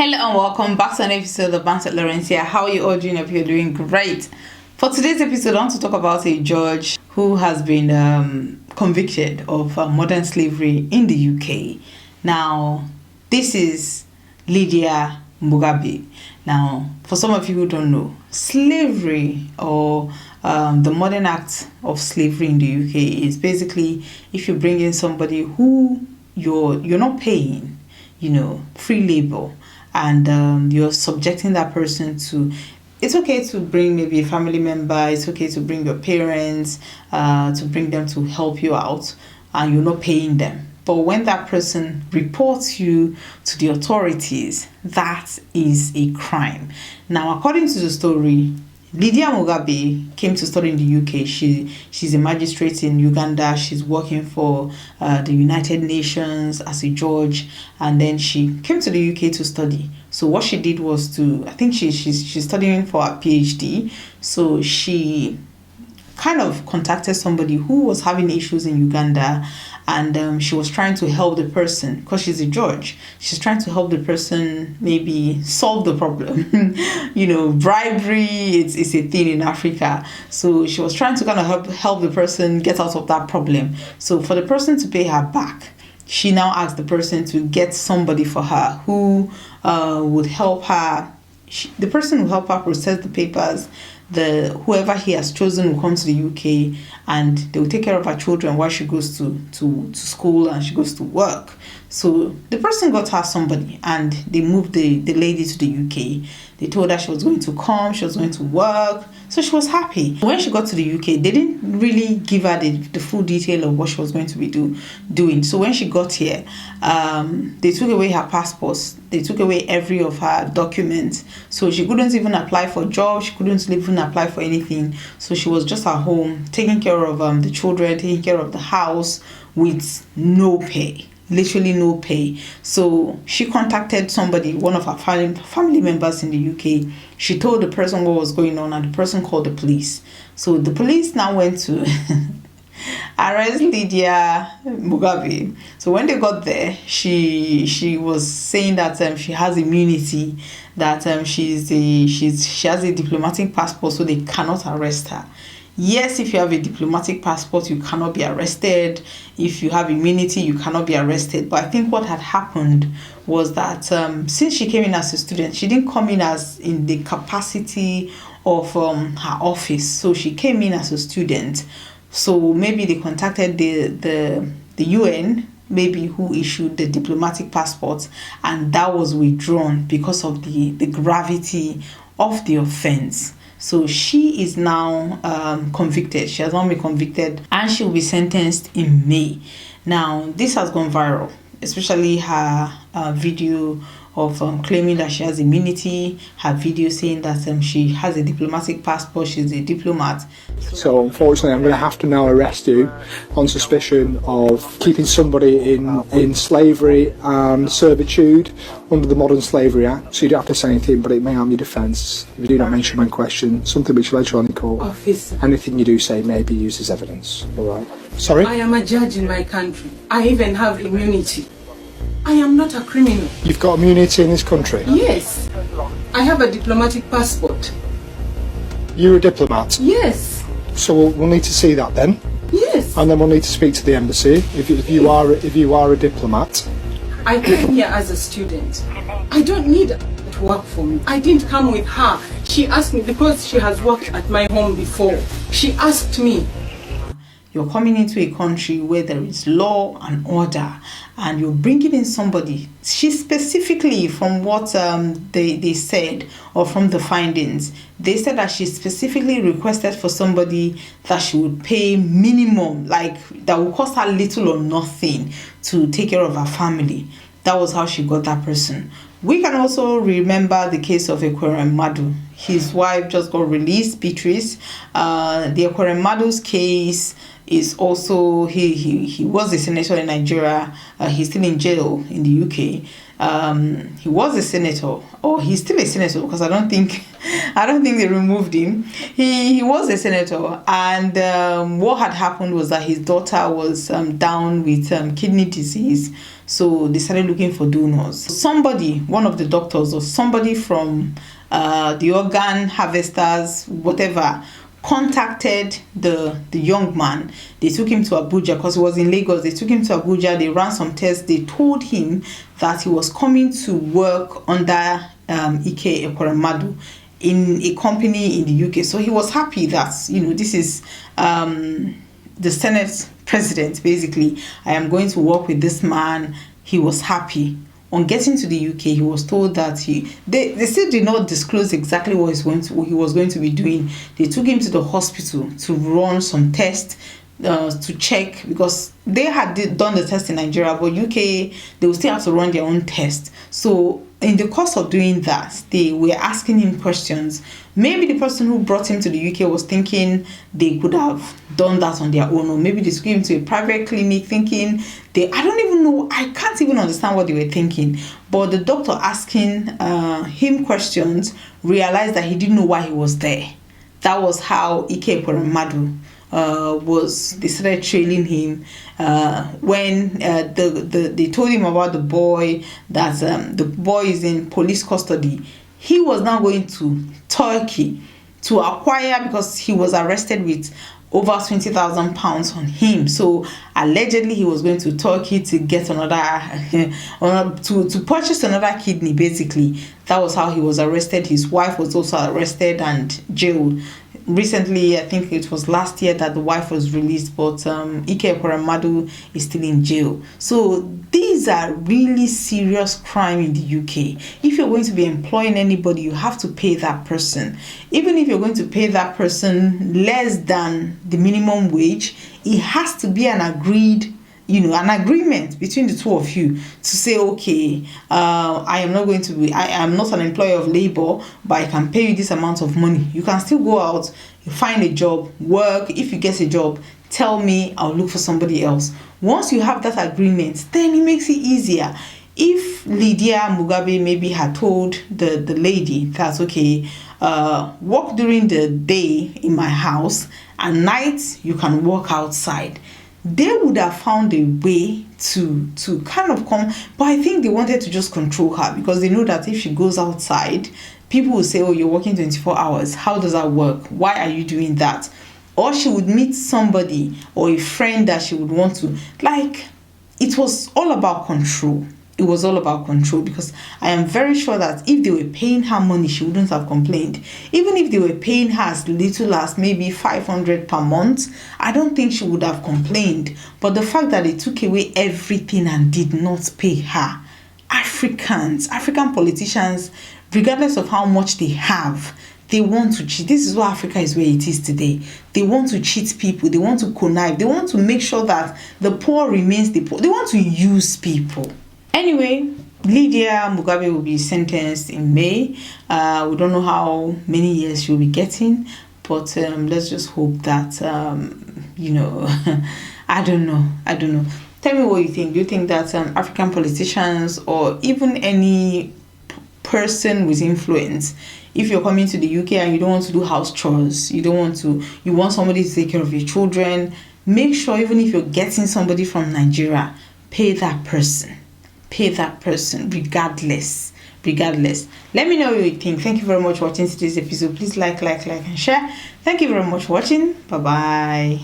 Hello and welcome back to an episode of Bantz at Lawrencia. How are you all doing? If you're doing great. For today's episode, I want to talk about a judge who has been convicted of modern slavery in the UK. Now, this is Lydia Mugabe. Now, for some of you who don't know, slavery or the modern act of slavery in the UK is basically if you bring in somebody who you're not paying, free labor, and you're subjecting that person to, it's okay to bring maybe a family member, it's okay to bring your parents, to bring them to help you out, and you're not paying them. But when that person reports you to the authorities, that is a crime. Now, according to the story, Lydia Mugabe came to study in the UK. She's a magistrate in Uganda. She's working for the United Nations as a judge, and then she came to the UK to study. So what she did was she's studying for a PhD. So she kind of contacted somebody who was having issues in Uganda, and she was trying to help the person because she's a judge. She's trying to help the person maybe solve the problem. Bribery, it's a thing in Africa. So she was trying to kind of help the person get out of that problem. So for the person to pay her back, she now asked the person to get somebody for her who would help her. The person will help her process the papers. Whoever he has chosen will come to the UK, and they will take care of her children while she goes to school and she goes to work. So the person got her somebody, and they moved the lady to the UK. They told her she was going to come, she was going to work, so she was happy. When she got to the UK, they didn't really give her the full detail of what she was going to be doing. So when she got here, they took away her passports, they took away every of her documents. So she couldn't even apply for jobs, she couldn't even apply for anything. So she was just at home, taking care of the children, taking care of the house with no pay. Literally no pay. So she contacted somebody, one of her family members in the UK. She told the person what was going on, and the person called the police. So the police now went to arrest Lydia Mugabe. So when they got there, she was saying that she has immunity, that she has a diplomatic passport, so they cannot arrest her. Yes, if you have a diplomatic passport, you cannot be arrested. If you have immunity, you cannot be arrested. But I think what had happened was that since she came in as a student, she didn't come in as in the capacity of her office. So she came in as a student. So maybe they contacted the UN, maybe who issued the diplomatic passport, and that was withdrawn because of the gravity of the offense. So she is now convicted. She has not been convicted, and she will be sentenced in May. Now, this has gone viral, especially her video of claiming that she has immunity, her video saying that she has a diplomatic passport, she's a diplomat. So unfortunately, I'm going to have to now arrest you on suspicion of keeping somebody in slavery and servitude under the Modern Slavery Act. So you don't have to say anything, but it may harm your defence if you do not mention my question, something which later on in court, Officer, anything you do say may be used as evidence. All right. Sorry? I am a judge in my country. I even have immunity. I am not a criminal. You've got immunity in this country? Yes. I have a diplomatic passport. You're a diplomat? Yes. So we'll need to see that then. Yes. And then we'll need to speak to the embassy if you are a diplomat. I came here as a student. I don't need to work for me. I didn't come with her. She asked me because she has worked at my home before. She asked me. You're coming into a country where there is law and order, and you're bringing in somebody. She specifically, from what they said, or from the findings, they said that she specifically requested for somebody that she would pay minimum, like that would cost her little or nothing to take care of her family. That was how she got that person. We can also remember the case of Madu. his wife just got released, Beatrice. The Ekweremadu's case is also, he was a senator in Nigeria. He's still in jail in the UK. He was a senator, or he's still a senator, because I don't think they removed him. He was a senator, and what had happened was that his daughter was down with kidney disease, so they started looking for donors. Somebody, one of the doctors or somebody from the organ harvesters, whatever, contacted the young man. They took him to Abuja because he was in Lagos. They took him to Abuja. They ran some tests. They told him that he was coming to work under Ike Ekweremadu in a company in the UK. So he was happy that, this is the Senate president, basically. I am going to work with this man. He was happy. On getting to the UK, he was told that they still did not disclose exactly what he was going to be doing. They took him to the hospital to run some tests to check, because they had done the test in Nigeria, but UK, they will still have to run their own test. So in the course of doing that, they were asking him questions. Maybe the person who brought him to the UK was thinking they could have done that on their own, or maybe they took him to a private clinic thinking I don't even know, I can't even understand what they were thinking. But the doctor asking him questions realized that he didn't know why he was there. That was how Ike Ekweremadu they started trailing him when they told him about the boy, that the boy is in police custody. He was now going to Turkey to acquire, because he was arrested with over £20,000 on him. So allegedly he was going to Turkey to get another to purchase another kidney, basically. That was how he was arrested. His wife was also arrested and jailed. Recently, I think it was last year, that the wife was released, but Ike Ekweremadu is still in jail. So these are really serious crime in the UK. If you're going to be employing anybody, you have to pay that person. Even if you're going to pay that person less than the minimum wage, it has to be an agreement between the two of you to say, okay, I am not an employer of labor, but I can pay you this amount of money. You can still go out, find a job, work. If you get a job, tell me, I'll look for somebody else. Once you have that agreement, then it makes it easier. If Lydia Mugabe maybe had told the lady that, okay, work during the day in my house, and night you can work outside, they would have found a way to kind of come. But I think they wanted to just control her, because they know that if she goes outside, people will say, oh, you're working 24 hours. How does that work? Why are you doing that? Or she would meet somebody or a friend that she would want to. It was all about control. It was all about control, because I am very sure that if they were paying her money, she wouldn't have complained. Even if they were paying her as little as maybe 500 per month, I don't think she would have complained. But the fact that they took away everything and did not pay her, African politicians, regardless of how much they have, they want to cheat. This is why Africa is where it is today. They want to cheat people. They want to connive. They want to make sure that the poor remains the poor. They want to use people. Anyway, Lydia Mugabe will be sentenced in May. We don't know how many years she'll be getting, but let's just hope that, I don't know. Tell me what you think. Do you think that African politicians, or even any person with influence, if you're coming to the UK and you don't want to do house chores, you want somebody to take care of your children, make sure, even if you're getting somebody from Nigeria, pay that person regardless. Let me know what you think. Thank you very much for watching today's episode. Please like and share. Thank you very much for watching. Bye bye.